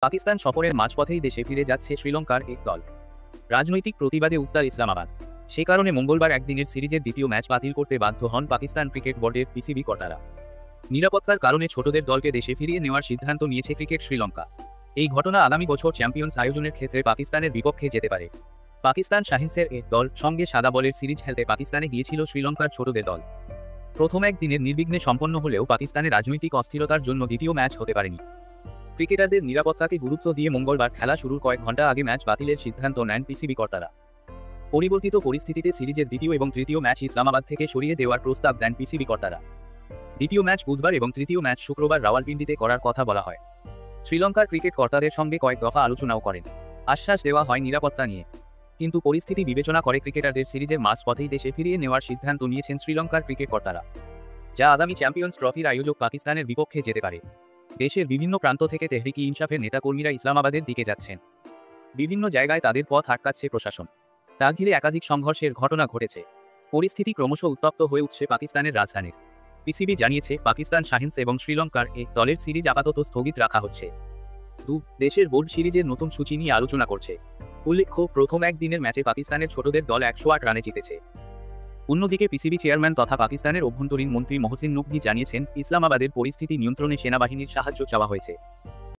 পাকিস্তান সফরের মাঝপথেই দেশে ফিরে যাচ্ছে শ্রীলঙ্কার এক দল। রাজনৈতিক প্রতিবাদে উত্তাল ইসলামাবাদ। সে কারণে মঙ্গলবার একদিনের সিরিজের দ্বিতীয় ম্যাচ বাতিল করতে বাধ্য হন পাকিস্তান ক্রিকেট বোর্ডের পিসিবি কর্তারা। নিরাপত্তার কারণে ছোটদের দলকে দেশে ফিরিয়ে নেওয়ার সিদ্ধান্ত নিয়েছে ক্রিকেট শ্রীলঙ্কা। এই ঘটনা আগামী বছর চ্যাম্পিয়ন্স আয়োজনের ক্ষেত্রে পাকিস্তানের বিপক্ষে যেতে পারে। পাকিস্তান শাহিনসের এক দল সঙ্গে সাদা বলের সিরিজ খেলতে পাকিস্তানে গিয়েছিল শ্রীলঙ্কার ছোটদের দল। প্রথম একদিনের নির্বিঘ্নে সম্পন্ন হলেও পাকিস্তানের রাজনৈতিক অস্থিরতার জন্য দ্বিতীয় ম্যাচ হতে পারেনি। ক্রিকেটারদের নিরাপত্তাকে গুরুত্ব দিয়ে মঙ্গলবার খেলা শুরুর কয়েক ঘণ্টা আগে ম্যাচ বাতিলের সিদ্ধান্ত নেন পিসিবি কর্তারা। পরিবর্তিত পরিস্থিতিতে সিরিজের দ্বিতীয় এবং তৃতীয় ম্যাচ ইসলামাবাদ থেকে সরিয়ে দেওয়ার প্রস্তাব দেন পিসিবি কর্তারা। দ্বিতীয় ম্যাচ বুধবার এবং তৃতীয় ম্যাচ শুক্রবার রাওয়ালপিন্ডিতে করার কথা বলা হয়। শ্রীলঙ্কার ক্রিকেট কর্তাদের সঙ্গে কয়েক দফা আলোচনাও করেন। আশ্বাস দেওয়া হয় নিরাপত্তা নিয়ে, কিন্তু পরিস্থিতি বিবেচনা করে ক্রিকেটারদের সিরিজের মাঝপথেই দেশে ফিরিয়ে নেওয়ার সিদ্ধান্ত নিয়েছেন শ্রীলঙ্কার ক্রিকেট কর্তারা, যা আগামী চ্যাম্পিয়ন্স ট্রফির আয়োজক পাকিস্তানের বিপক্ষে যেতে পারে। দেশের বিভিন্ন প্রান্ত থেকে তেহরিকি ইনসাফের নেতাকর্মীরা ইসলামাবাদের দিকে যাচ্ছেন। বিভিন্ন জায়গায় তাদের পথ আটকাচ্ছে প্রশাসন। তা ঘিরে একাধিক সংঘর্ষের ঘটনা ঘটেছে। পরিস্থিতি ক্রমশ উত্তপ্ত হয়ে উঠছে পাকিস্তানের রাজধানীর। পিসিবি জানিয়েছে পাকিস্তান শাহিনস এবং শ্রীলঙ্কার এক দলের সিরিজ আপাতত স্থগিত রাখা হচ্ছে। দেশের বোর্ড সিরিজের নতুন সূচি নিয়ে আলোচনা করছে। উল্লেখ্য, প্রথম একদিনের ম্যাচে পাকিস্তানের ছোটদের দল 108 রানে জিতেছে। অন্যদিকে পিসিবি চেয়ারম্যান তথা পাকিস্তানের অভ্যন্তরীণ মন্ত্রী মহসিন নকভি জানিয়েছেন, ইসলামাবাদের পরিস্থিতি নিয়ন্ত্রণে সেনাবাহিনীর সাহায্য চাওয়া হয়েছে।